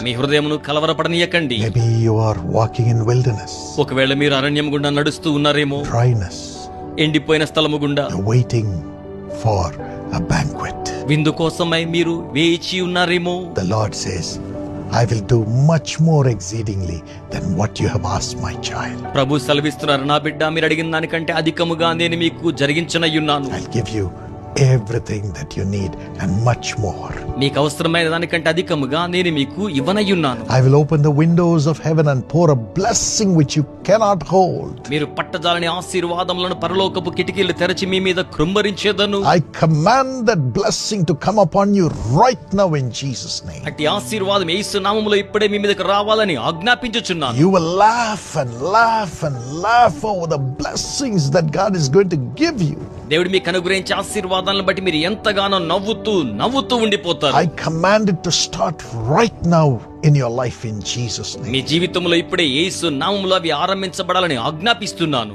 మీ హృదయమును కలవరపడనీయకండి. Maybe you are walking in wilderness. ఒకవేళ మీరు అరణ్యం గుండా నడుస్తూ ఉన్నారేమో, Dryness. ఎండిపోయిన స్థలము గుండా You're waiting for a banquet. విందు కోసమై మీరు వేచి ఉన్నారేమో. The Lord says, I will do much more exceedingly than what you have asked, my child. ప్రభు సెలవిస్తున్నారు, నా బిడ్డ, మీరు అడిగిన దానికంటే అధికముగా నేను మీకు జరిగించనయ్యున్నాను. I'll give you everything that you need and much more. మీకు అవసరమైన దానికంటే అధికముగా నేను మీకు ఇవ్వనయ్యున్నాను. I will open the windows of heaven and pour a blessing which you cannot hold. మీరు పట్టజాలని ఆశీర్వాదములను పరలోకపు కిటికీలు తెరచి మీ మీద కృంభరించేదను. I command that blessing to come upon you right now in Jesus' name. అట్టి ఆశీర్వాదం యేసు నామములో ఇప్పుడే మీ మీదకు రావాలని ఆజ్ఞాపించుచున్నాను. You will laugh and laugh and laugh over the blessings that God is going to give you. దేవుడు మీకు అనుగ్రహించే ఆశీర్వాదాలను బట్టి మీరు ఎంతగానో నవ్వుతూ ఉండిపోతారు. I command it to start right now in your life in Jesus' name. మీ జీవితంలో ఇప్పుడే యేసు నామములో అవి ఆరంభించబడాలని ఆజ్ఞాపిస్తున్నాను.